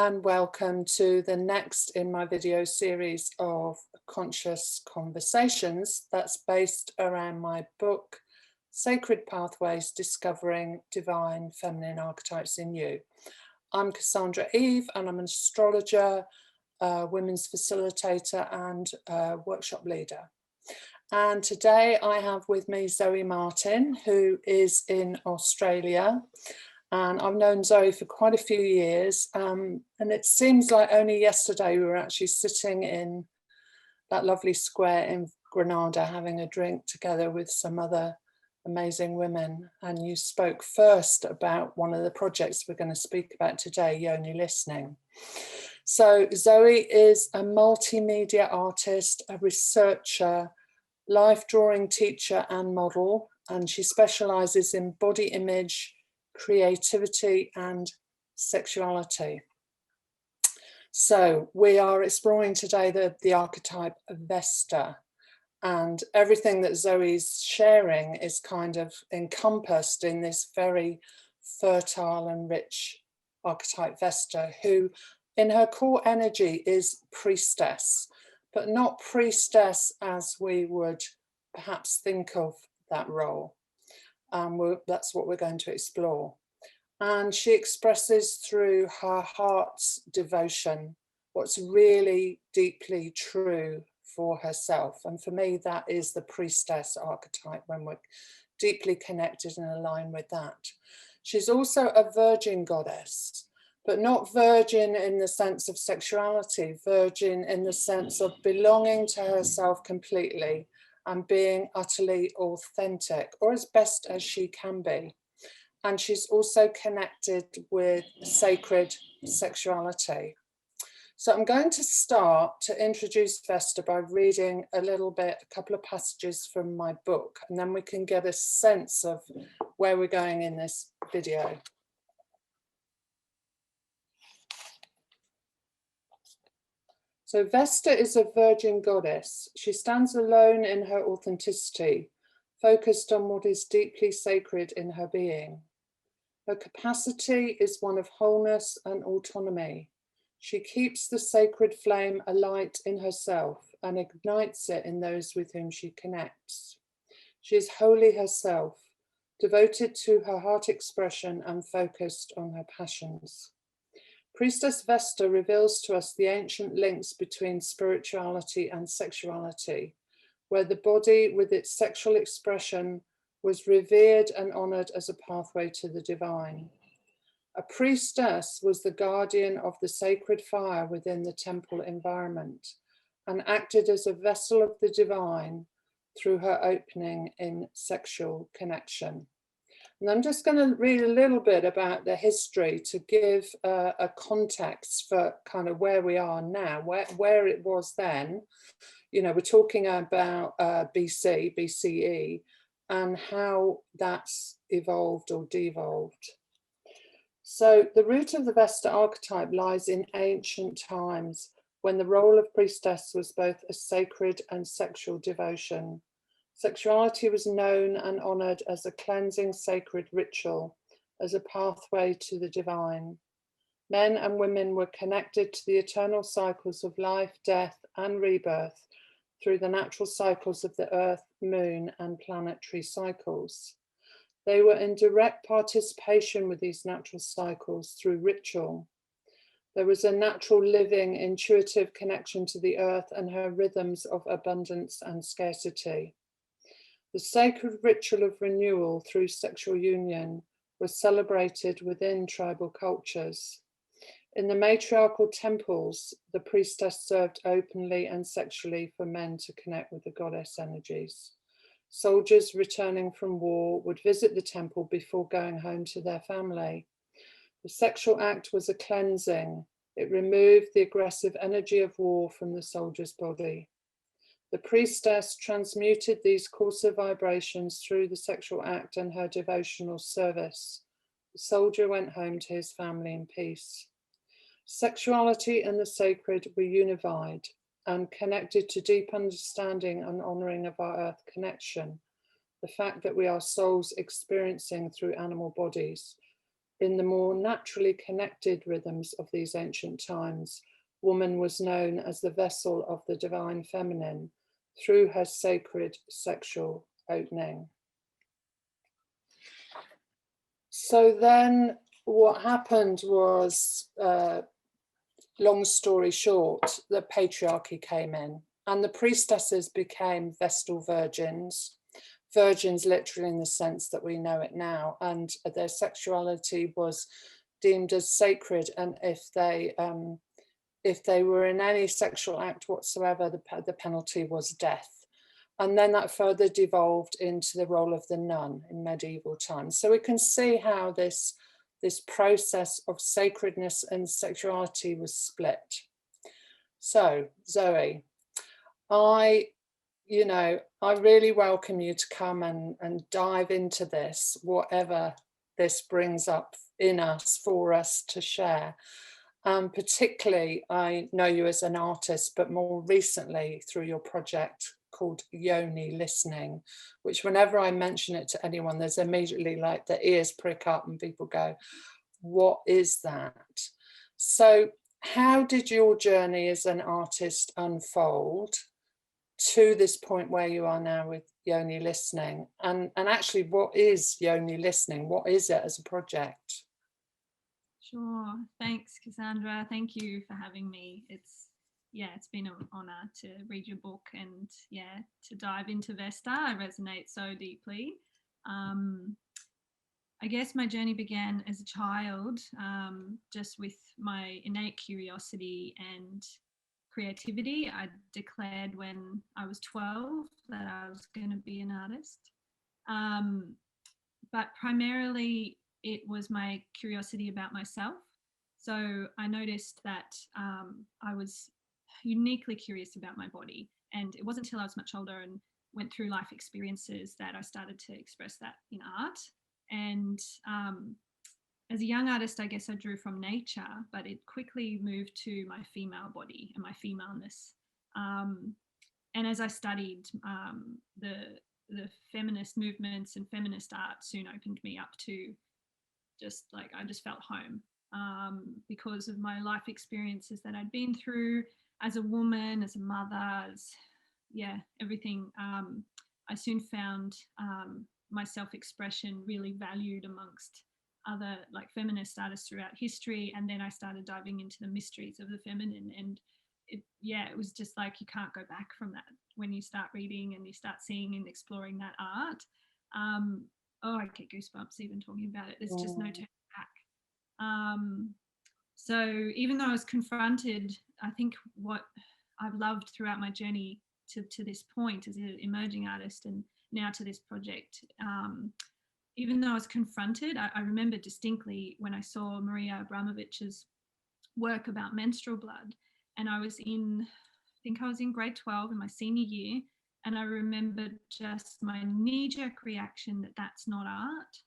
and welcome to the next in my video series of conscious conversations that's based around my book, Sacred Pathways, Discovering Divine Feminine Archetypes in You. I'm Cassandra Eve and I'm an astrologer, women's facilitator and workshop leader. And today I have with me Zoe Martin, who is in Australia. And I've known Zoe for quite a few years. And it seems like only yesterday we were actually sitting in that lovely square in Granada having a drink together with some other amazing women. And you spoke first about one of the projects we're going to speak about today, Yoni listening. So Zoe is a multimedia artist, a researcher, life drawing teacher and model, and she specializes in body image, creativity and sexuality. So we are exploring today the archetype of Vesta, and everything that Zoe's sharing is kind of encompassed in this very fertile and rich archetype Vesta, who in her core energy is priestess, but not priestess as we would perhaps think of that role. That's what we're going to explore. And she expresses through her heart's devotion what's really deeply true for herself. And for me, that is the priestess archetype, when we're deeply connected and aligned with that. She's also a virgin goddess, but not virgin in the sense of sexuality, virgin in the sense of belonging to herself completely and being utterly authentic, or as best as she can be. And she's also connected with sacred sexuality. So I'm going to start to introduce Vesta by reading a couple of passages from my book, and then we can get a sense of where we're going in this video. So Vesta is a virgin goddess. She stands alone in her authenticity, focused on what is deeply sacred in her being. Her capacity is one of wholeness and autonomy. She keeps the sacred flame alight in herself and ignites it in those with whom she connects. She is wholly herself, devoted to her heart expression and focused on her passions. Priestess Vesta reveals to us the ancient links between spirituality and sexuality, where the body with its sexual expression was revered and honored as a pathway to the divine. A priestess was the guardian of the sacred fire within the temple environment and acted as a vessel of the divine through her opening in sexual connection. And I'm just going to read a little bit about the history to give a context for kind of where we are now, where it was then. You know, we're talking about BCE, and how that's evolved or devolved. So the root of the Vesta archetype lies in ancient times, when the role of priestess was both a sacred and sexual devotion. Sexuality was known and honored as a cleansing sacred ritual, as a pathway to the divine. Men and women were connected to the eternal cycles of life, death, and rebirth through the natural cycles of the earth, moon, and planetary cycles. They were in direct participation with these natural cycles through ritual. There was a natural living, intuitive connection to the earth and her rhythms of abundance and scarcity. The sacred ritual of renewal through sexual union was celebrated within tribal cultures. In the matriarchal temples, the priestess served openly and sexually for men to connect with the goddess energies. Soldiers returning from war would visit the temple before going home to their family. The sexual act was a cleansing. It removed the aggressive energy of war from the soldier's body. The priestess transmuted these coarser vibrations through the sexual act and her devotional service. The soldier went home to his family in peace. Sexuality and the sacred were unified and connected to deep understanding and honoring of our earth connection, the fact that we are souls experiencing through animal bodies, In the more naturally connected rhythms of these ancient times, woman was known as the vessel of the divine feminine through her sacred sexual opening. So then what happened was, long story short, the patriarchy came in and the priestesses became Vestal virgins. Virgins literally in the sense that we know it now, and their sexuality was deemed as sacred, and if they were in any sexual act whatsoever, the penalty was death. And then that further devolved into the role of the nun in medieval times. So we can see how this process of sacredness and sexuality was split. So Zoe, I really welcome you to come and dive into this, whatever this brings up in us for us to share. Particularly, I know you as an artist, but more recently through your project called Yoni Listening, which whenever I mention it to anyone, there's immediately like the ears prick up and people go, what is that? So how did your journey as an artist unfold to this point where you are now with Yoni Listening? And actually, what is Yoni Listening? What is it as a project? Sure. Thanks, Cassandra. Thank you for having me. It's been an honor to read your book and to dive into Vesta. I resonate so deeply. I guess my journey began as a child, just with my innate curiosity and creativity. I declared when I was 12 that I was going to be an artist. But primarily it was my curiosity about myself. So I noticed that I was uniquely curious about my body. And it wasn't until I was much older and went through life experiences that I started to express that in art. And as a young artist, I guess I drew from nature, but it quickly moved to my female body and my femaleness. And as I studied, the feminist movements and feminist art soon opened me up to I just felt home because of my life experiences that I'd been through as a woman, as a mother, everything. I soon found my self-expression really valued amongst other like feminist artists throughout history. And then I started diving into the mysteries of the feminine, and it was just like you can't go back from that when you start reading and you start seeing and exploring that art. I get goosebumps even talking about it. There's just no turning back. So even though I was confronted, I think what I've loved throughout my journey to this point as an emerging artist and now to this project, even though I was confronted, I remember distinctly when I saw Maria Abramovich's work about menstrual blood, and I was in grade 12 in my senior year, and I remember just my knee-jerk reaction that that's not art.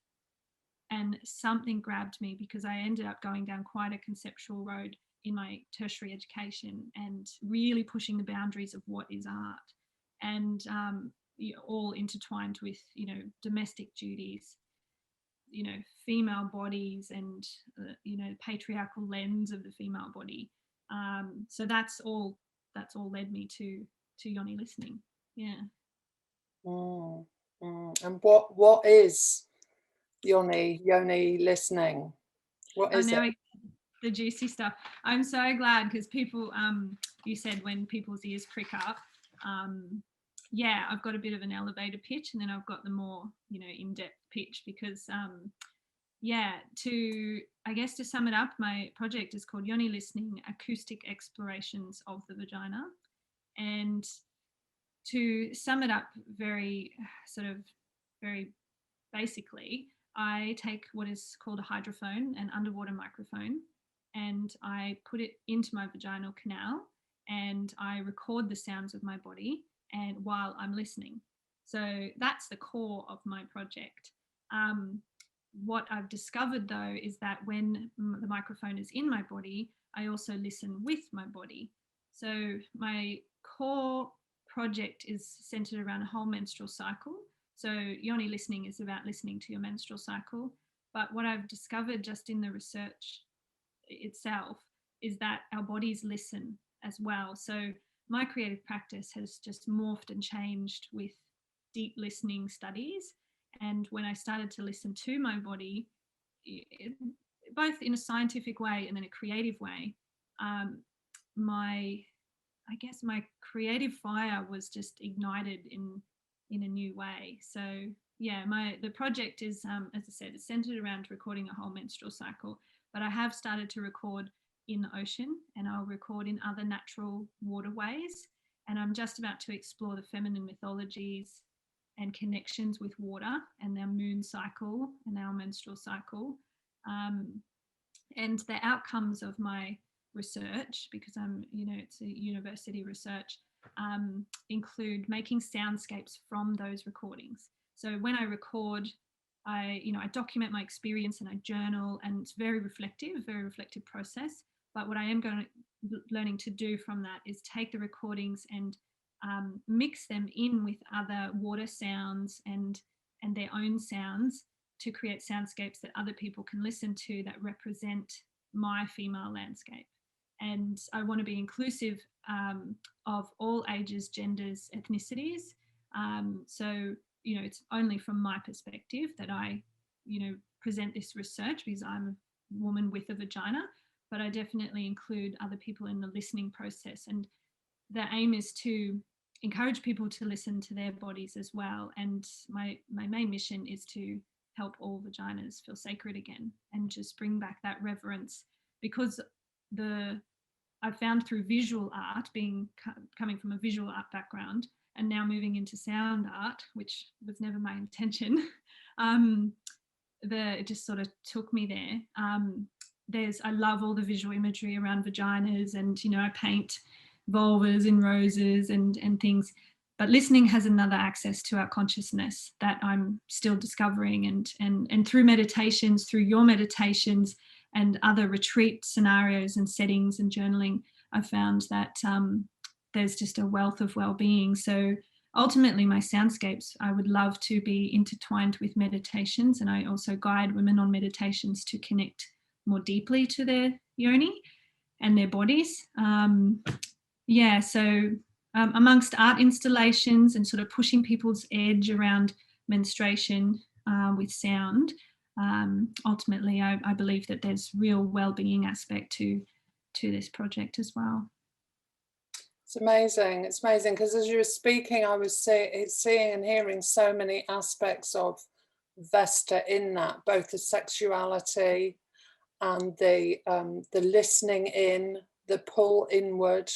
And something grabbed me because I ended up going down quite a conceptual road in my tertiary education and really pushing the boundaries of what is art, and all intertwined with domestic duties, female bodies, and patriarchal lens of the female body. So that's all led me to Yoni Listening. And what is Yoni Listening? What is it? The juicy stuff. I'm so glad because people, you said when people's ears prick up, I've got a bit of an elevator pitch, and then I've got the more, in-depth pitch because, to sum it up, my project is called Yoni Listening, Acoustic Explorations of the Vagina. And to sum it up very basically, I take what is called a hydrophone, an underwater microphone, and I put it into my vaginal canal, and I record the sounds of my body and while I'm listening. So that's the core of my project. What I've discovered though is that when the microphone is in my body, I also listen with my body. So my core project is centered around a whole menstrual cycle. So Yoni Listening is about listening to your menstrual cycle, But what I've discovered just in the research itself is that our bodies listen as well. So my creative practice has just morphed and changed with deep listening studies. And when I started to listen to my body, both in a scientific way and in a creative way, my creative fire was just ignited in a new way. So yeah, the project is, as I said, it's centered around recording a whole menstrual cycle. But I have started to record in the ocean, and I'll record in other natural waterways. And I'm just about to explore the feminine mythologies and connections with water and our moon cycle and our menstrual cycle. And the outcomes of my research, because it's a university research, include making soundscapes from those recordings. So when I record, I document my experience and I journal, and it's very reflective process. But what I am learning to do from that is take the recordings and mix them in with other water sounds and their own sounds to create soundscapes that other people can listen to that represent my female landscape. And I want to be inclusive of all ages, genders, ethnicities. So, it's only from my perspective that I, present this research, because I'm a woman with a vagina, but I definitely include other people in the listening process. And the aim is to encourage people to listen to their bodies as well. And my main mission is to help all vaginas feel sacred again and just bring back that reverence, because I found through visual art, coming from a visual art background and now moving into sound art, which was never my intention, it just sort of took me there. I love all the visual imagery around vaginas, and I paint vulvas in roses and things. But listening has another access to our consciousness that I'm still discovering, and through meditations, through your meditations and other retreat scenarios and settings and journaling, I found that there's just a wealth of well-being. So ultimately my soundscapes, I would love to be intertwined with meditations, and I also guide women on meditations to connect more deeply to their yoni and their bodies. So amongst art installations and sort of pushing people's edge around menstruation with sound, ultimately I believe that there's real well-being aspect to this project as well. It's amazing because as you were speaking, I was seeing and hearing so many aspects of Vesta in that, both the sexuality and the listening in, the pull inward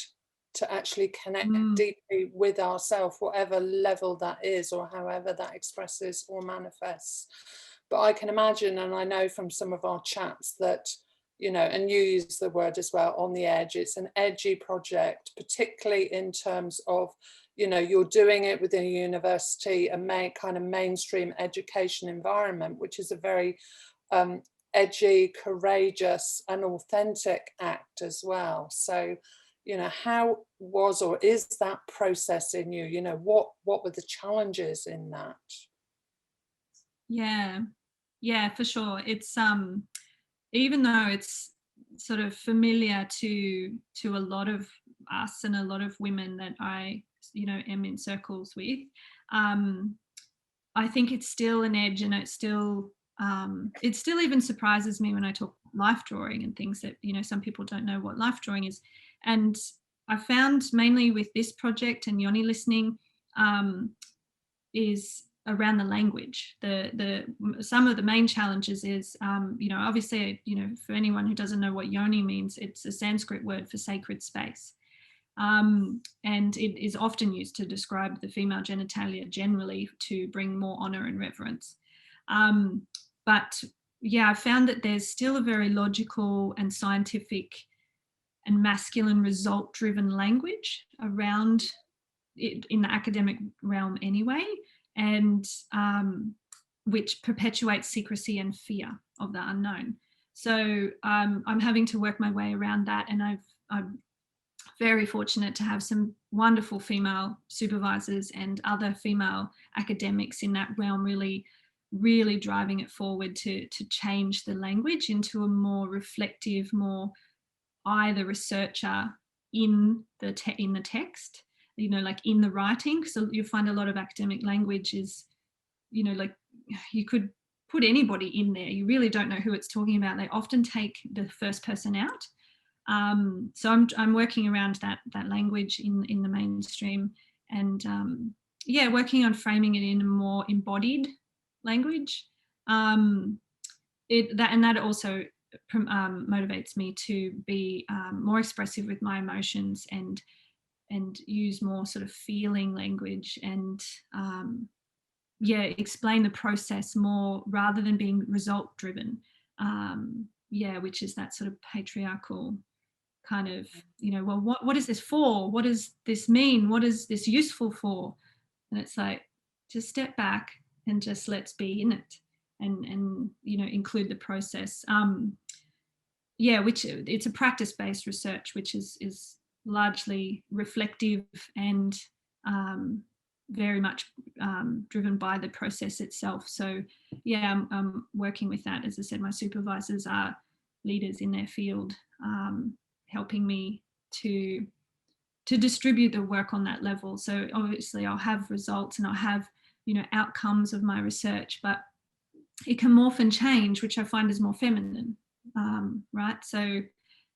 to actually connect deeply with ourselves, whatever level that is or however that expresses or manifests. But I can imagine, and I know from some of our chats that, and you use the word as well, on the edge, it's an edgy project, particularly in terms of, you're doing it within a university, a kind of mainstream education environment, which is a very edgy, courageous and authentic act as well. So, how was or is that process in you? What were the challenges in that? Yeah, for sure. It's even though it's sort of familiar to a lot of us and a lot of women that I am in circles with, I think it's still an edge, and it still even surprises me when I talk life drawing and things that some people don't know what life drawing is. And I found mainly with this project and Yoni listening is around the language. Some of the main challenges is obviously for anyone who doesn't know what Yoni means, it's a Sanskrit word for sacred space, and it is often used to describe the female genitalia generally, to bring more honor and reverence. But yeah, I found that there's still a very logical and scientific and masculine result-driven language around it in the academic realm anyway, and which perpetuates secrecy and fear of the unknown. So I'm having to work my way around that, and I'm very fortunate to have some wonderful female supervisors and other female academics in that realm really really driving it forward to change the language into a more reflective, more I, the researcher, in the text, like in the writing. So you find a lot of academic language is, like you could put anybody in there. You really don't know who it's talking about. They often take the first person out. So I'm working around that language in the mainstream, and working on framing it in a more embodied language. That also motivates me to be more expressive with my emotions and use more sort of feeling language and explain the process more rather than being result driven. Which is that sort of patriarchal kind of, well, what is this for? What does this mean? What is this useful for? And it's like, just step back and just let's be in it and include the process. Which it's a practice-based research, which is largely reflective and very much driven by the process itself. So I'm working with that. As I said, my supervisors are leaders in their field, helping me to distribute the work on that level. So obviously I'll have results and I'll have outcomes of my research, but it can morph and change, which I find is more feminine, right? So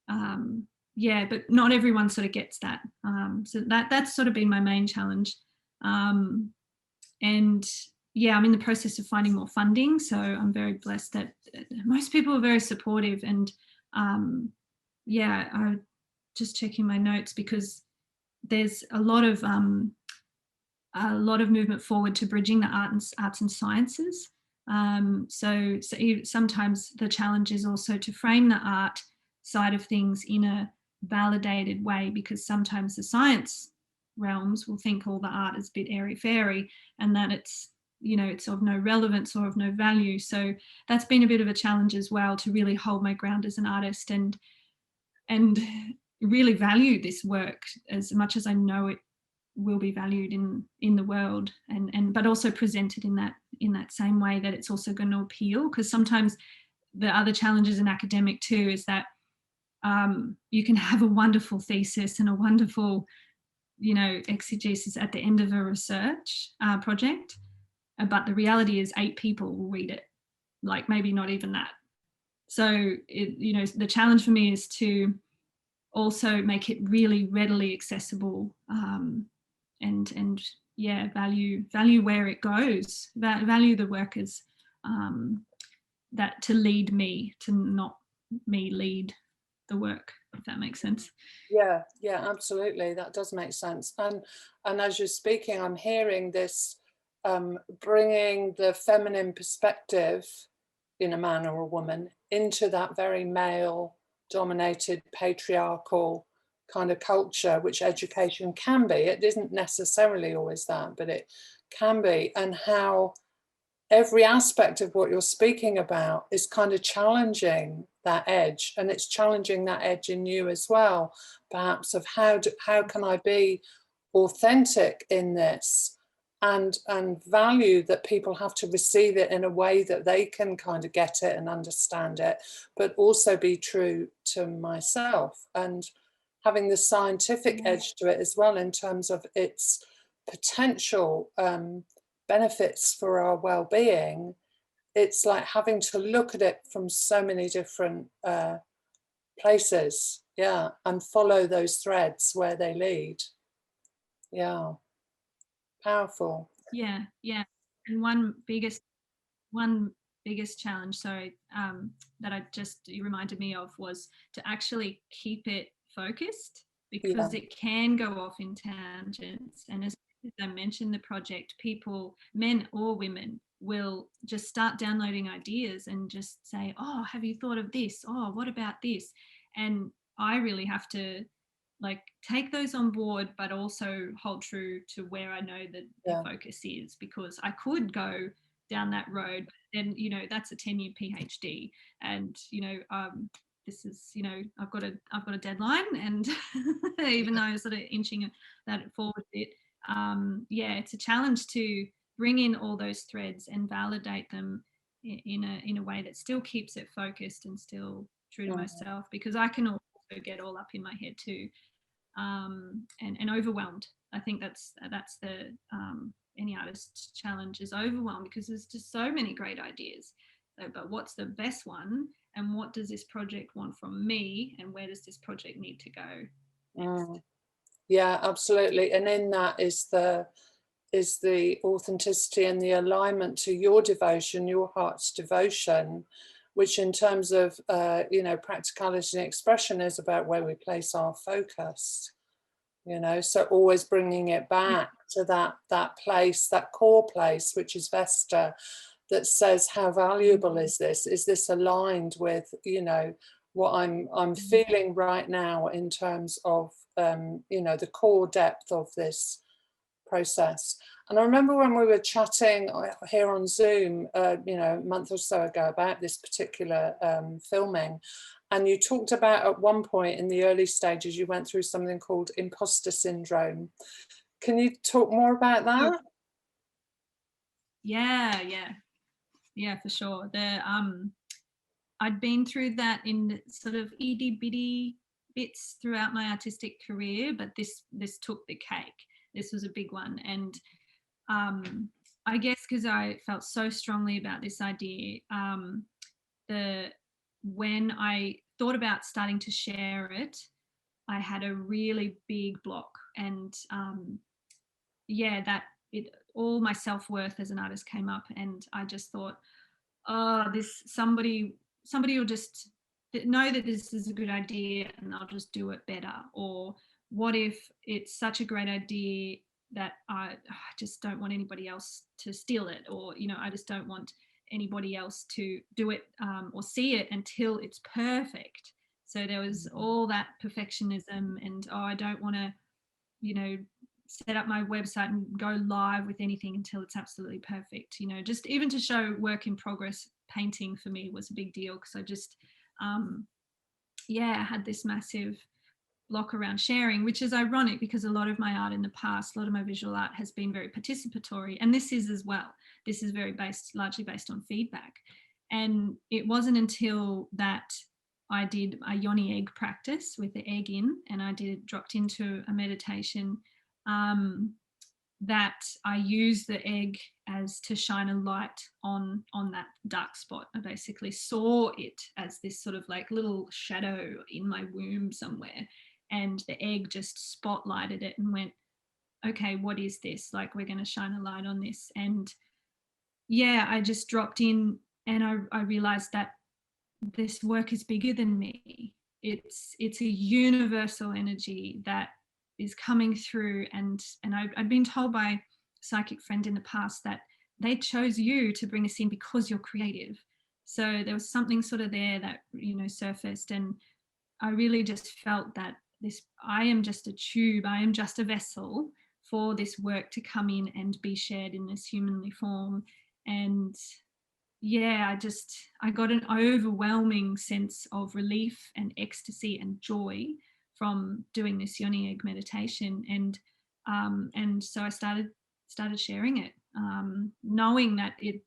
but not everyone sort of gets that. So that's sort of been my main challenge. And I'm in the process of finding more funding. So I'm very blessed that most people are very supportive. And I'm just checking my notes because there's a lot of movement forward to bridging the arts and sciences. So sometimes the challenge is also to frame the art side of things in a validated way, because sometimes the science realms will think all the art is a bit airy-fairy and that it's of no relevance or of no value. So that's been a bit of a challenge as well, to really hold my ground as an artist and really value this work as much as I know it will be valued in the world, but also presented in that same way that it's also going to appeal. Because sometimes the other challenges in academic too is that you can have a wonderful thesis and a wonderful exegesis at the end of a research project, but the reality is 8 people will read it, like maybe not even that. So the challenge for me is to also make it really readily accessible, and value where it goes, value the workers, that to lead me, to not me lead the work, if that makes sense. Yeah, absolutely, that does make sense. And as you're speaking, I'm hearing this bringing the feminine perspective in a man or a woman into that very male dominated patriarchal kind of culture, which education can be. It isn't necessarily always that, but it can be. And how every aspect of what you're speaking about is kind of challenging that edge, and it's challenging that edge in you as well, perhaps, of how can I be authentic in this and value that people have to receive it in a way that they can kind of get it and understand it, but also be true to myself, and having the scientific edge to it as well in terms of its potential benefits for our well-being. It's like having to look at it from so many different places, and follow those threads where they lead. Powerful. Yeah. And one biggest challenge, that you reminded me of, was to actually keep it focused, because it can go off in tangents. And as I mentioned the project, people, men or women, will just start downloading ideas and just say, oh, have you thought of this? Oh, what about this? And I really have to take those on board, but also hold true to where I know that the focus is, because I could go down that road, and that's a 10-year PhD, and this is I've got a deadline, and even though I'm sort of inching that forward a bit, it's a challenge to bring in all those threads and validate them in a way that still keeps it focused and still true to myself, because I can also get all up in my head too, and overwhelmed. I think that's the any artist's challenge, is overwhelmed, because there's just so many great ideas. But what's the best one, and what does this project want from me, and where does this project need to go next? Yeah, absolutely. And in that is the authenticity and the alignment to your devotion, your heart's devotion, which in terms of practicality and expression is about where we place our focus. So always bringing it back to that place, that core place, which is Vesta, that says, how valuable is this? Is this aligned with what I'm feeling right now in terms of the core depth of this process? And I remember when we were chatting here on Zoom, a month or so ago, about this particular filming, and you talked about at one point in the early stages, you went through something called imposter syndrome. Can you talk more about that? Yeah, for sure. I'd been through that in sort of itty bitty bits throughout my artistic career, but this took the cake. This was a big one. And I guess because I felt so strongly about this idea, when I thought about starting to share it, I had a really big block. And all my self-worth as an artist came up, and I just thought, oh, somebody will just know that this is a good idea and I'll just do it better. Or what if it's such a great idea that I just don't want anybody else to steal it, or I just don't want anybody else to do it or see it until it's perfect. So there was all that perfectionism, and I don't want to set up my website and go live with anything until it's absolutely perfect. Just even to show work in progress painting for me was a big deal, because I just had this massive block around sharing, which is ironic because a lot of my art in the past, a lot of my visual art has been very participatory, and this is as well. This is largely based on feedback. And it wasn't until that I did a Yoni egg practice with the egg in, and I dropped into a meditation, that I used the egg as to shine a light on that dark spot. I basically saw it as this sort of like little shadow in my womb somewhere, and the egg just spotlighted it and went, okay, what is this? Like, we're going to shine a light on this. And I just dropped in, and I realized that this work is bigger than me. It's a universal energy that is coming through, and I'd been told by a psychic friend in the past that they chose you to bring this in because you're creative. So there was something sort of there that surfaced, and I really just felt that I am just a tube, I am just a vessel for this work to come in and be shared in this humanly form. And I got an overwhelming sense of relief and ecstasy and joy from doing this Yoni egg meditation, and so I started sharing it, knowing in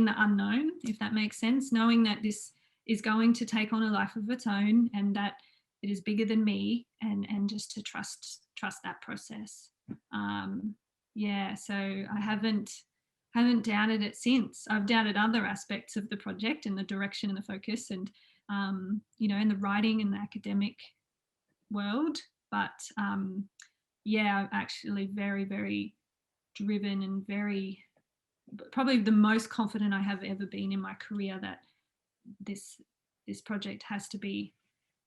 the unknown, if that makes sense, knowing that this is going to take on a life of its own, and that it is bigger than me, and just to trust that process. So I haven't doubted it since. I've doubted other aspects of the project and the direction and the focus, and in the writing and the academic world, but I'm actually very, very driven, and probably the most confident I have ever been in my career that this project has to be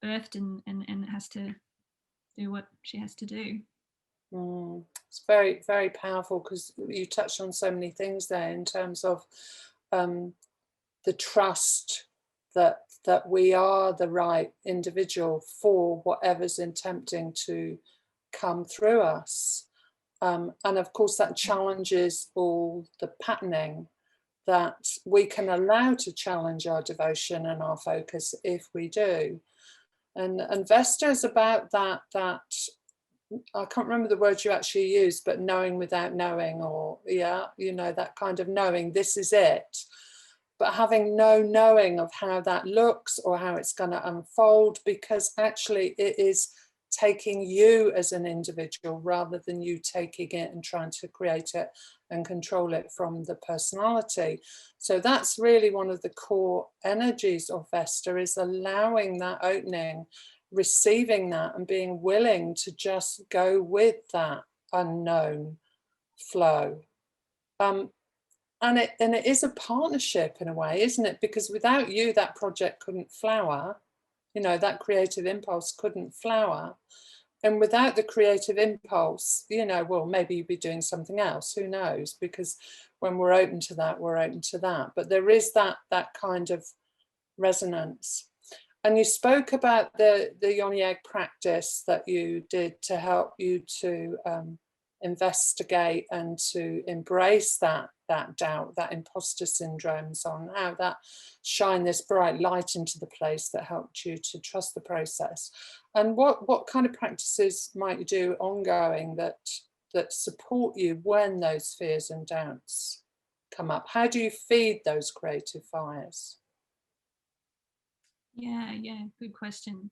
birthed, and it has to do what she has to do. It's very, very powerful, because you touched on so many things there in terms of the trust that we are the right individual for whatever's attempting to come through us. And of course that challenges all the patterning that we can allow to challenge our devotion and our focus if we do. And Vesta is about that I can't remember the words you actually used, but knowing without knowing, or yeah, you know, that kind of knowing this is it, but having no knowing of how that looks or how it's going to unfold, because actually it is taking you as an individual rather than you taking it and trying to create it and control it from the personality. So that's really one of the core energies of Vesta, is allowing that opening, receiving that, and being willing to just go with that unknown flow. And it is a partnership in a way, isn't it? Because without you, that project couldn't flower. You know, that creative impulse couldn't flower. And without the creative impulse, you know, well, maybe you'd be doing something else. Who knows? Because when we're open to that, we're open to that. But there is that kind of resonance. And you spoke about the Yoni egg practice that you did to help you to investigate and to embrace that doubt, that imposter syndrome, so on, how that shine this bright light into the place that helped you to trust the process. And what kind of practices might you do ongoing that support you when those fears and doubts come up? How do you feed those creative fires? Yeah, good question.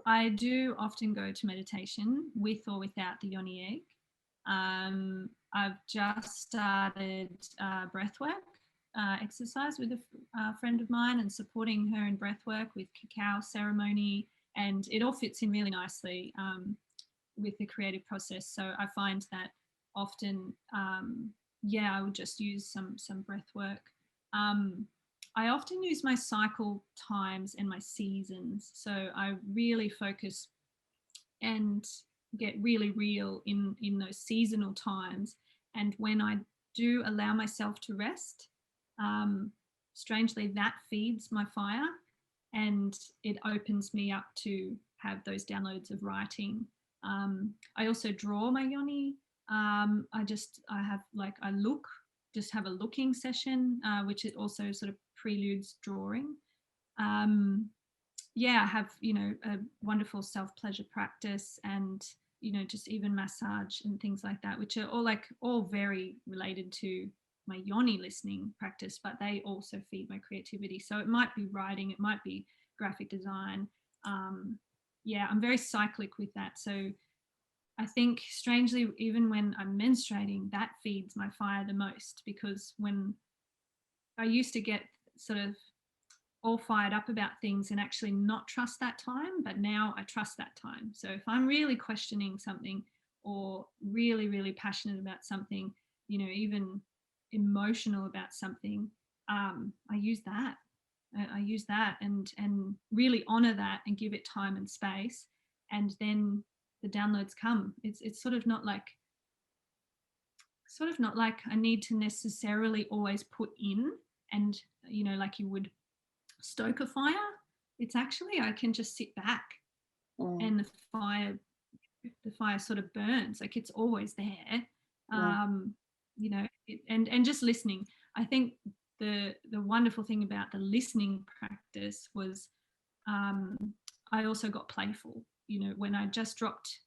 I do often go to meditation with or without the Yoni egg. I've just started breathwork exercise with a friend of mine, and supporting her in breathwork with cacao ceremony, and it all fits in really nicely with the creative process. So I find that often, I would just use some breathwork. I often use my cycle times and my seasons. So I really focus and get really real in those seasonal times. And when I do allow myself to rest, strangely, that feeds my fire, and it opens me up to have those downloads of writing. I also draw my Yoni. Have a looking session, which it also sort of preludes drawing. I have, a wonderful self-pleasure practice, and, just even massage and things like that, which are all very related to my Yoni listening practice, but they also feed my creativity. So it might be writing, it might be graphic design. I'm very cyclic with that. So I think, strangely, even when I'm menstruating, that feeds my fire the most, because when I used to get sort of all fired up about things and actually not trust that time, but now I trust that time. So if I'm really questioning something or really, really passionate about something, even emotional about something, I use that. I use that and really honor that and give it time and space, and then the downloads come. It's sort of not like I need to necessarily always put in and, like you would stoke a fire. It's actually, I can just sit back and the fire sort of burns. Like, it's always there. And just listening. I think the wonderful thing about the listening practice was, I also got playful, when I just dropped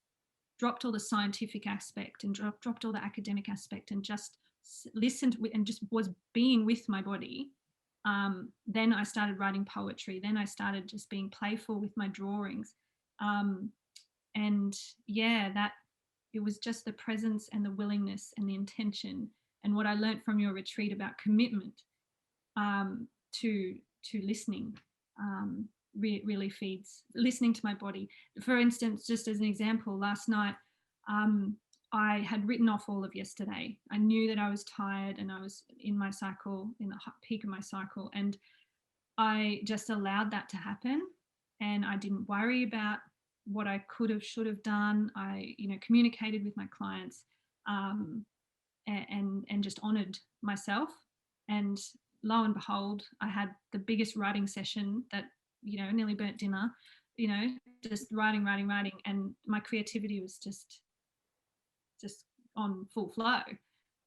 all the scientific aspect and dropped all the academic aspect and just listened and just was being with my body. Then I started writing poetry. Then I started just being playful with my drawings. That it was just the presence and the willingness and the intention. And what I learned from your retreat about commitment to listening really feeds listening to my body. For instance, just as an example, last night I had written off all of yesterday. I knew that I was tired and I was in my cycle, in the peak of my cycle, and I just allowed that to happen, and I didn't worry about what I could have, should have done. I communicated with my clients and just honored myself, and lo and behold, I had the biggest writing session that nearly burnt dinner, just writing, and my creativity was just on full flow.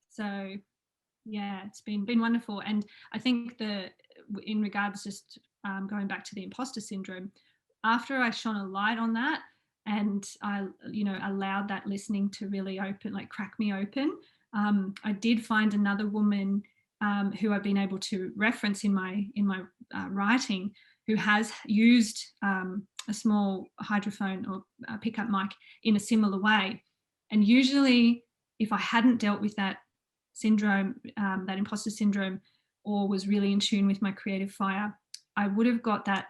So it's been wonderful. And I think in regards, just going back to the imposter syndrome, after I shone a light on that and I, allowed that listening to really crack me open. I did find another woman who I've been able to reference in my writing, who has used a small hydrophone or pickup mic in a similar way. And usually, if I hadn't dealt with that syndrome, that imposter syndrome, or was really in tune with my creative fire, I would have got that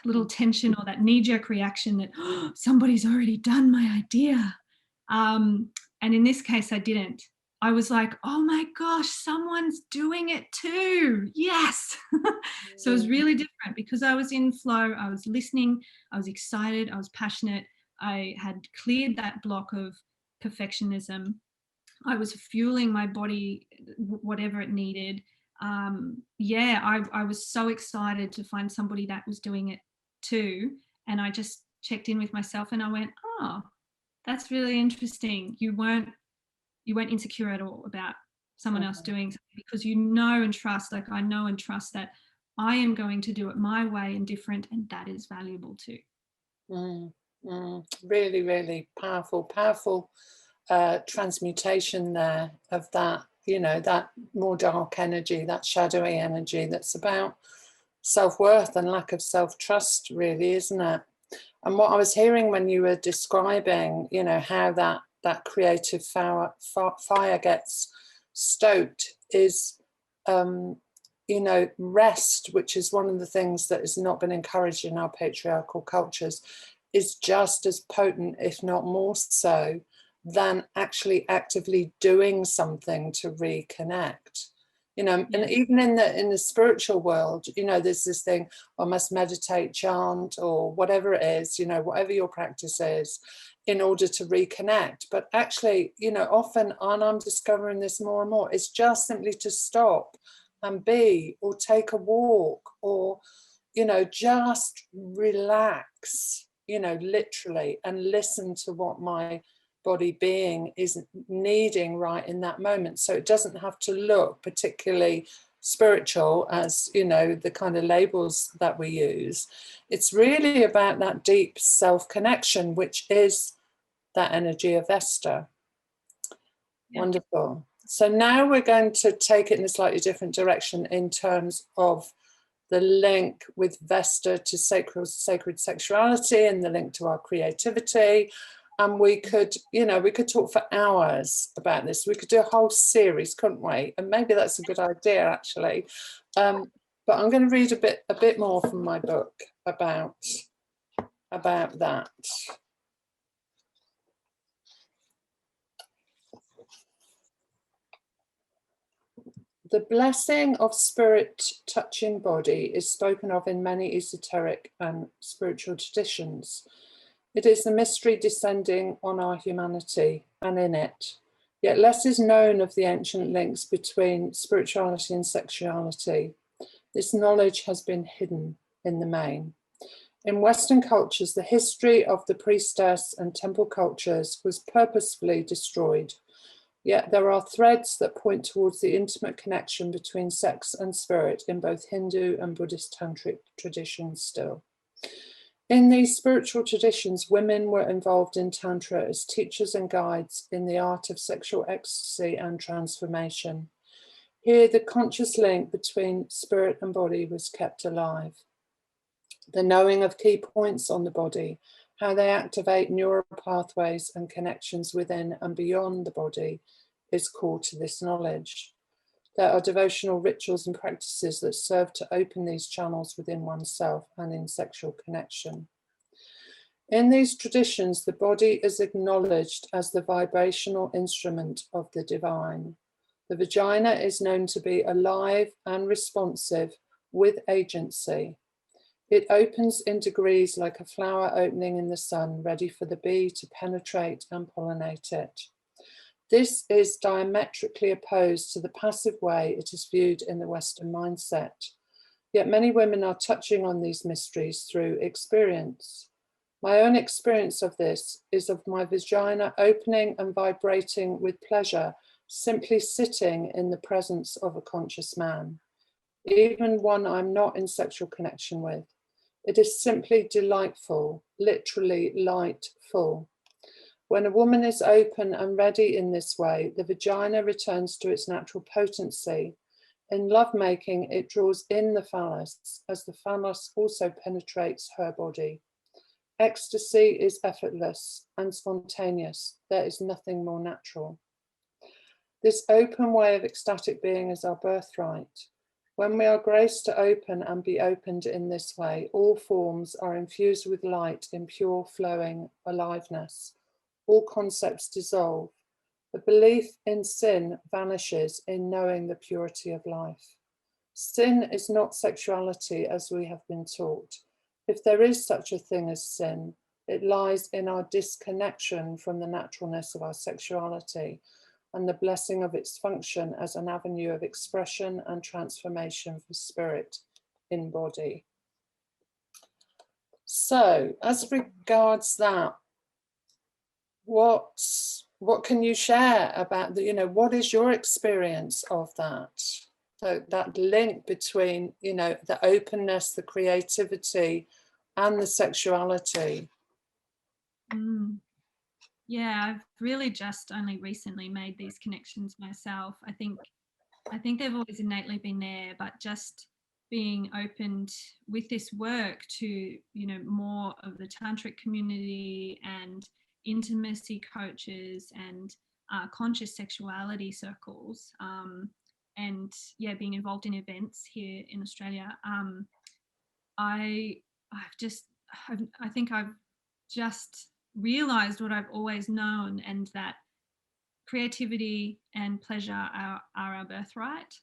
little tension or that knee-jerk reaction that somebody's already done my idea. And in this case, I didn't. I was like, oh my gosh, someone's doing it too. Yes. So it was really different because I was in flow. I was listening. I was excited. I was passionate. I had cleared that block of perfectionism. I was fueling my body, whatever it needed. I was so excited to find somebody that was doing it too. And I just checked in with myself and I went, oh, that's really interesting. You weren't insecure at all about someone else doing something, because you know and trust, like I know and trust that I am going to do it my way and different, and that is valuable too. Really, really powerful transmutation there of that, that more dark energy, that shadowy energy that's about self-worth and lack of self-trust, really, isn't it? And what I was hearing when you were describing, how that creative fire gets stoked is, rest, which is one of the things that has not been encouraged in our patriarchal cultures, is just as potent, if not more so, than actually actively doing something to reconnect. And even in the spiritual world, there's this thing, I must meditate, chant, or whatever it is, whatever your practice is, in order to reconnect. But actually, often, and I'm discovering this more and more, it's just simply to stop and be, or take a walk, or, just relax, literally, and listen to what my body being is needing right in that moment. So it doesn't have to look particularly spiritual as, the kind of labels that we use. It's really about that deep self-connection, which is that energy of Vesta. Yeah. Wonderful. So now we're going to take it in a slightly different direction in terms of the link with Vesta to sacred sexuality and the link to our creativity. And we could talk for hours about this. We could do a whole series, couldn't we? And maybe that's a good idea, actually. But I'm going to read a bit more from my book about that. The blessing of spirit touching body is spoken of in many esoteric and spiritual traditions. It is the mystery descending on our humanity and in it. Yet less is known of the ancient links between spirituality and sexuality. This knowledge has been hidden in the main. In Western cultures, the history of the priestess and temple cultures was purposefully destroyed. Yet there are threads that point towards the intimate connection between sex and spirit in both Hindu and Buddhist tantric traditions still. In these spiritual traditions, women were involved in Tantra as teachers and guides in the art of sexual ecstasy and transformation. Here, the conscious link between spirit and body was kept alive. The knowing of key points on the body, how they activate neural pathways and connections within and beyond the body, is core to this knowledge. There are devotional rituals and practices that serve to open these channels within oneself and in sexual connection. In these traditions, the body is acknowledged as the vibrational instrument of the divine. The vagina is known to be alive and responsive with agency. It opens in degrees like a flower opening in the sun, ready for the bee to penetrate and pollinate it. This is diametrically opposed to the passive way it is viewed in the Western mindset. Yet many women are touching on these mysteries through experience. My own experience of this is of my vagina opening and vibrating with pleasure, simply sitting in the presence of a conscious man, even one I'm not in sexual connection with. It is simply delightful, literally lightful. When a woman is open and ready in this way, the vagina returns to its natural potency. In lovemaking, it draws in the phallus, as the phallus also penetrates her body. Ecstasy is effortless and spontaneous. There is nothing more natural. This open way of ecstatic being is our birthright. When we are graced to open and be opened in this way, all forms are infused with light in pure flowing aliveness. All concepts dissolve. The belief in sin vanishes in knowing the purity of life. Sin is not sexuality as we have been taught. If there is such a thing as sin, it lies in our disconnection from the naturalness of our sexuality and the blessing of its function as an avenue of expression and transformation for spirit in body. So, as regards that, what can you share about the, what is your experience of that? So that link between, the openness, the creativity, and the sexuality. Yeah, I've really just only recently made these connections myself. I think they've always innately been there, but just being opened with this work to, more of the tantric community and intimacy coaches and conscious sexuality circles, and being involved in events here in Australia. I think I've just realized what I've always known, and that creativity and pleasure are our birthright,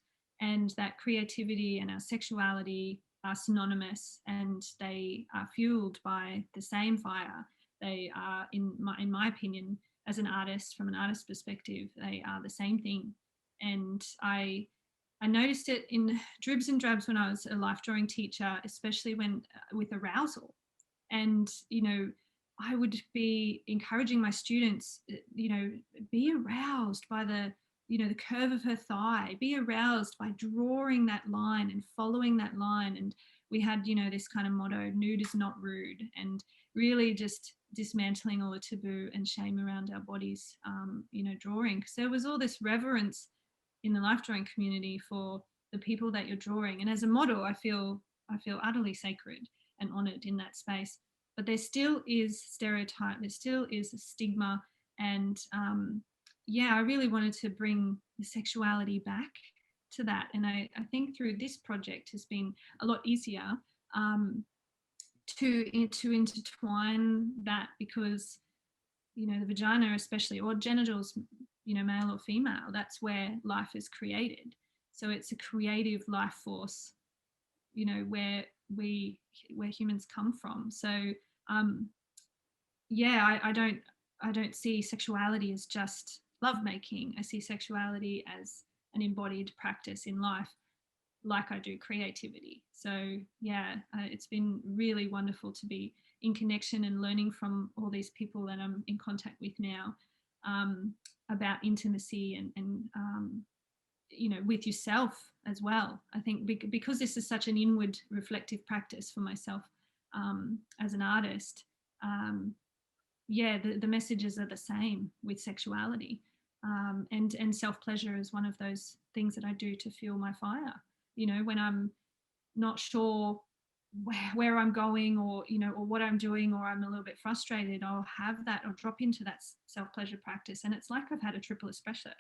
and that creativity and our sexuality are synonymous, and they are fueled by the same fire. They are, in my opinion, as an artist, from an artist perspective, they are the same thing. And I noticed it in dribs and drabs when I was a life drawing teacher, especially when with arousal. And I would be encouraging my students, be aroused by the curve of her thigh, be aroused by drawing that line and following that line. And we had, this kind of motto, nude is not rude, and really just dismantling all the taboo and shame around our bodies, drawing. Because there was all this reverence in the life drawing community for the people that you're drawing. And as a model, I feel utterly sacred and honored in that space. But there still is stereotype, there still is a stigma. And I really wanted to bring the sexuality back to that. And I think through this project has been a lot easier to intertwine that, because the vagina especially, or genitals, male or female, that's where life is created. So it's a creative life force, where humans come from. So I don't see sexuality as just lovemaking. I see sexuality as an embodied practice in life, like I do creativity. So it's been really wonderful to be in connection and learning from all these people that I'm in contact with now, about intimacy and with yourself as well. I think because this is such an inward reflective practice for myself, as an artist, the messages are the same with sexuality, and self-pleasure is one of those things that I do to fuel my fire. When I'm not sure where I'm going, or or what I'm doing, or I'm a little bit frustrated, I'll have that, or drop into that self-pleasure practice, and it's like I've had a triple espresso.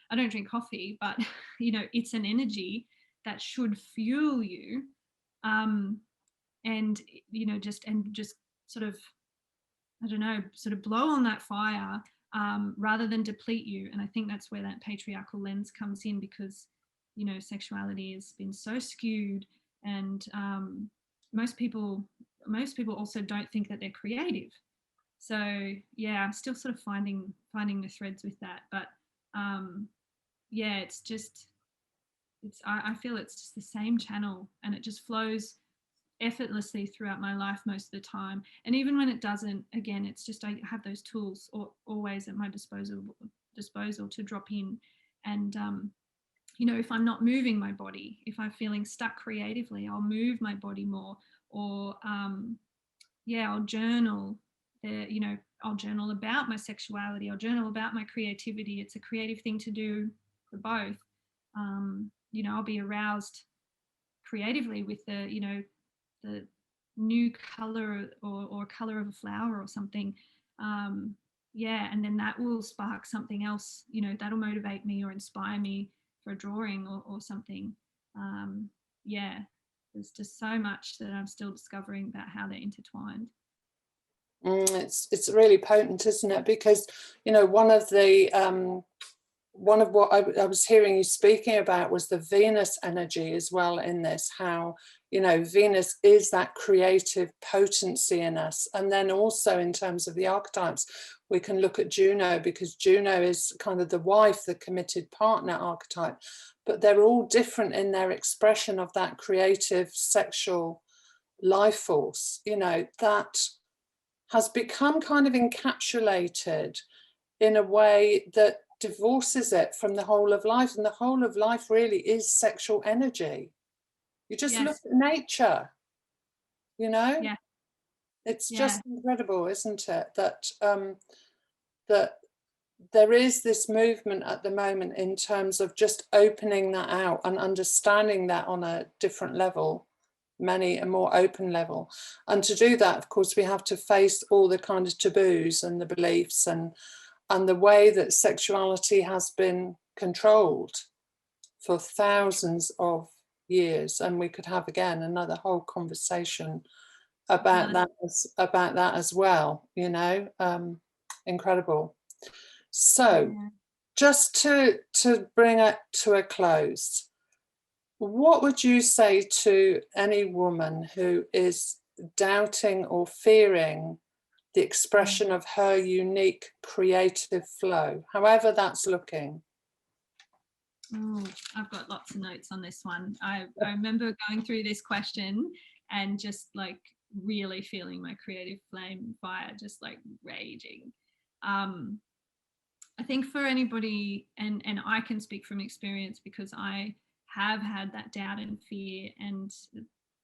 I don't drink coffee, but it's an energy that should fuel you, and just sort of, I don't know, sort of blow on that fire, rather than deplete you. And I think that's where that patriarchal lens comes in, because sexuality has been so skewed, and most people also don't think that they're creative. So I'm still sort of finding the threads with that. But I feel it's just the same channel, and it just flows effortlessly throughout my life most of the time. And even when it doesn't, again, it's just I have those tools always at my disposal to drop in. And if I'm not moving my body, if I'm feeling stuck creatively, I'll move my body more, or I'll journal. I'll journal about my sexuality. I'll journal about my creativity. It's a creative thing to do for both. I'll be aroused creatively with the new color or color of a flower or something. And then that will spark something else, that'll motivate me or inspire me for a drawing or something. There's just so much that I'm still discovering about how they're intertwined. It's really potent, isn't it? Because one of what I was hearing you speaking about was the Venus energy as well in this, how Venus is that creative potency in us. And then also in terms of the archetypes, we can look at Juno, because Juno is kind of the wife, the committed partner archetype, but they're all different in their expression of that creative sexual life force, that has become kind of encapsulated in a way that divorces it from the whole of life. And the whole of life really is sexual energy. You just look at nature, it's just incredible, isn't it? That there is this movement at the moment in terms of just opening that out and understanding that on a different level, a more open level. And to do that, of course, we have to face all the kind of taboos and the beliefs and the way that sexuality has been controlled for thousands of years. And we could have, again, another whole conversation about that as well, incredible. So just to bring it to a close, what would you say to any woman who is doubting or fearing the expression of her unique creative flow, however that's looking? Oh, I've got lots of notes on this one. I remember going through this question and just like really feeling my creative flame fire just like raging. I think for anybody, and I can speak from experience because I have had that doubt and fear, and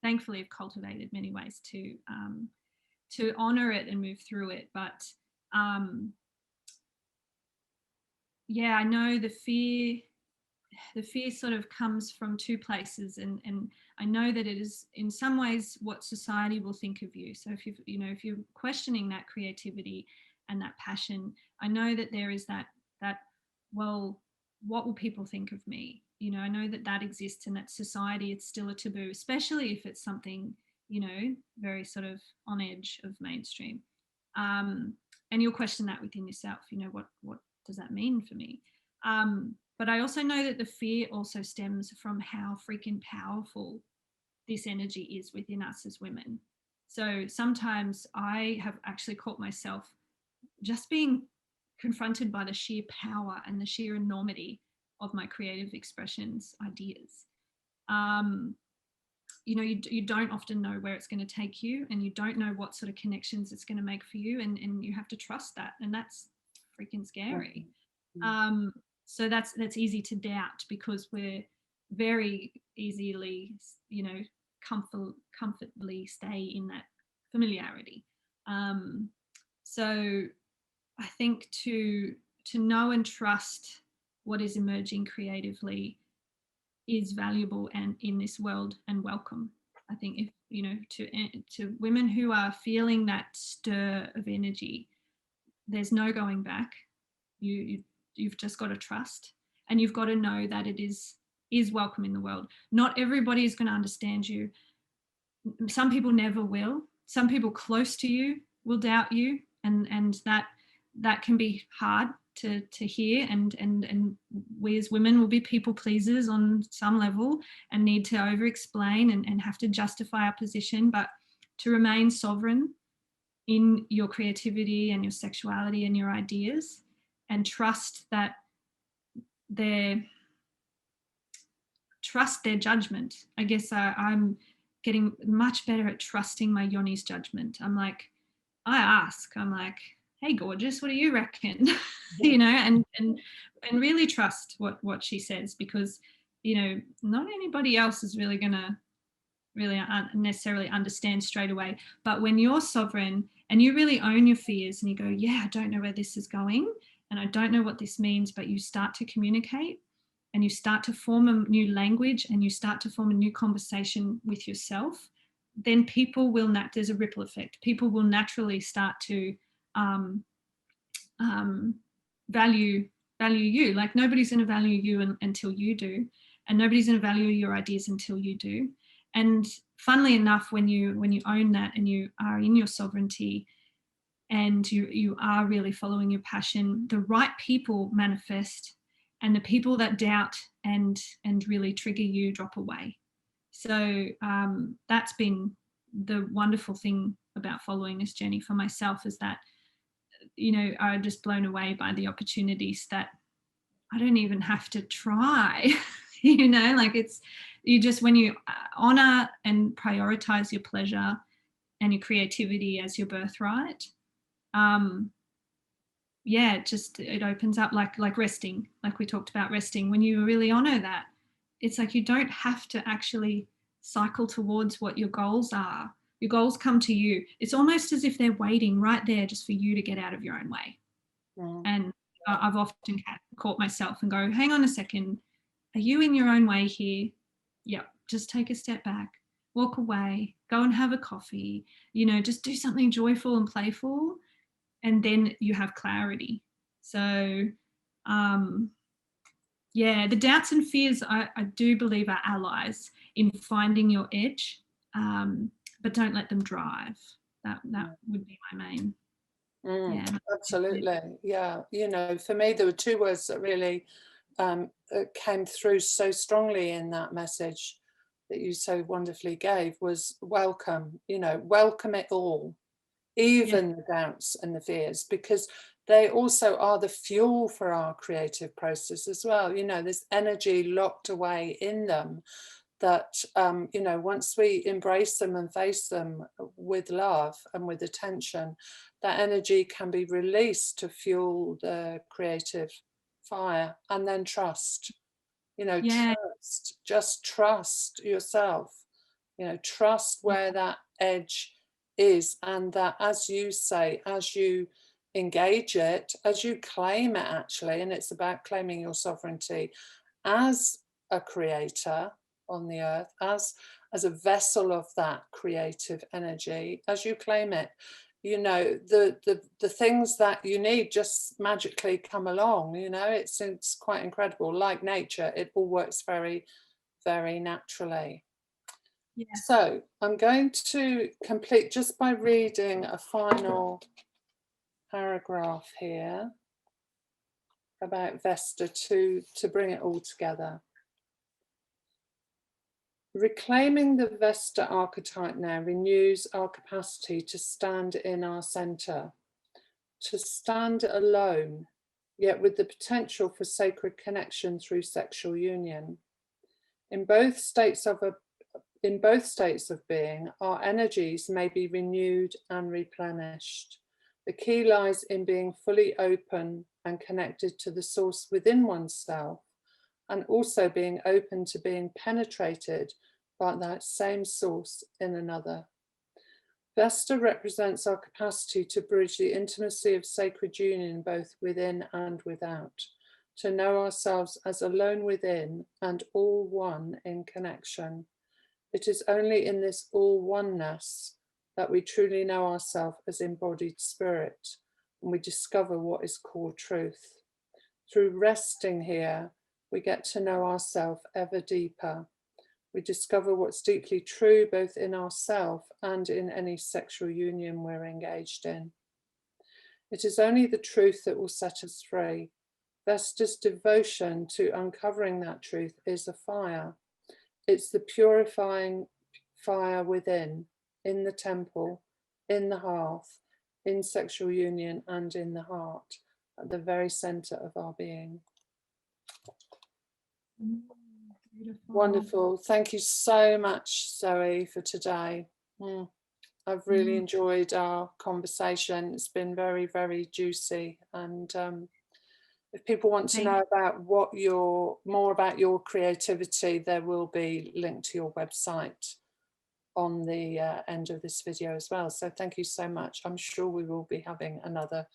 thankfully have cultivated many ways to honor it and move through it. But I know the fear sort of comes from two places, and I know that it is in some ways what society will think of you. So if you're questioning that creativity and that passion, I know that there is that well, what will people think of me? I know that exists, and that society, it's still a taboo, especially if it's something very sort of on edge of mainstream. And you'll question that within yourself. What does that mean for me? But I also know that the fear also stems from how freaking powerful this energy is within us as women. So sometimes I have actually caught myself just being confronted by the sheer power and the sheer enormity of my creative expressions, ideas. You don't often know where it's going to take you, and you don't know what sort of connections it's going to make for you, and you have to trust that, and that's freaking scary. So that's easy to doubt, because we're very easily, comfortably stay in that familiarity. So I think to know and trust what is emerging creatively is valuable and in this world, and welcome. I think if to women who are feeling that stir of energy, there's no going back. You've just got to trust, and you've got to know that it is welcome in the world. Not everybody is going to understand you. Some people never will. Some people close to you will doubt you, and that can be hard to hear, and we as women will be people pleasers on some level and need to over explain and have to justify our position. But to remain sovereign in your creativity and your sexuality and your ideas, and trust their judgment. I guess I'm getting much better at trusting my Yoni's judgment. I'm like, hey, gorgeous, what do you reckon? And really trust what she says, because not anybody else is really gonna really necessarily understand straight away. But when you're sovereign and you really own your fears and you go, yeah, I don't know where this is going and I don't know what this means, but you start to communicate and you start to form a new language and you start to form a new conversation with yourself, then people will there's a ripple effect. People will naturally start to um, value you. Like nobody's going to value you until you do, and nobody's going to value your ideas until you do. And funnily enough, when you own that and you are in your sovereignty and you are really following your passion, the right people manifest, and the people that doubt and really trigger you drop away. So that's been the wonderful thing about following this journey for myself, is that, you know, I'm just blown away by the opportunities that I don't even have to try. You know, like it's, you just, when you honor and prioritize your pleasure and your creativity as your birthright, yeah, it opens up, like resting, like we talked about resting. When you really honor that, it's like you don't have to actually cycle towards what your goals are. Your goals come to you. It's almost as if they're waiting right there just for you to get out of your own way. And I've often caught myself and go, hang on a second, are you in your own way here? Yep, just take a step back, walk away, go and have a coffee, you know, just do something joyful and playful, and then you have clarity. So yeah, the doubts and fears, I do believe, are allies in finding your edge, but don't let them drive. That would be my main. Yeah, absolutely. Yeah, you know, for me there were two words that really came through so strongly in that message that you so wonderfully gave, was welcome. You know, welcome it all, even the doubts and the fears, because they also are the fuel for our creative process as well. You know, there's energy locked away in them that, you know, once we embrace them and face them with love and with attention, that energy can be released to fuel the creative fire. And then trust, you know, trust, just trust yourself, you know, trust where that edge is, and that, as you say, as you engage it, as you claim it, actually, and it's about claiming your sovereignty as a creator on the earth, as a vessel of that creative energy, as you claim it, you know, the things that you need just magically come along. You know, it's quite incredible. Like nature, it all works very, very naturally. Yeah. So I'm going to complete just by reading a final paragraph here about Vesta to bring it all together. Reclaiming the Vesta archetype now renews our capacity to stand in our center, to stand alone, yet with the potential for sacred connection through sexual union. In both states of being, our energies may be renewed and replenished. The key lies in being fully open and connected to the source within oneself, and also being open to being penetrated by that same source in another. Vesta represents our capacity to bridge the intimacy of sacred union both within and without, to know ourselves as alone within and all one in connection. It is only in this all oneness that we truly know ourselves as embodied spirit, and we discover what is called truth. Through resting here, we get to know ourselves ever deeper. We discover what's deeply true both in ourselves and in any sexual union we're engaged in. It is only the truth that will set us free. Vesta's devotion to uncovering that truth is a fire. It's the purifying fire within, in the temple, in the hearth, in sexual union, and in the heart, at the very center of our being. Beautiful. Wonderful. Thank you so much, Zoe, for today. I've really enjoyed our conversation. It's been very, very juicy. And if people want to know about more about your creativity, there will be linked to your website on the end of this video as well. So thank you so much. I'm sure we will be having another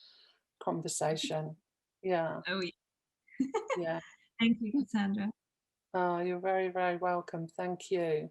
conversation. Yeah, Oh, yeah. yeah. Thank you, Cassandra. Oh, you're very, very welcome. Thank you.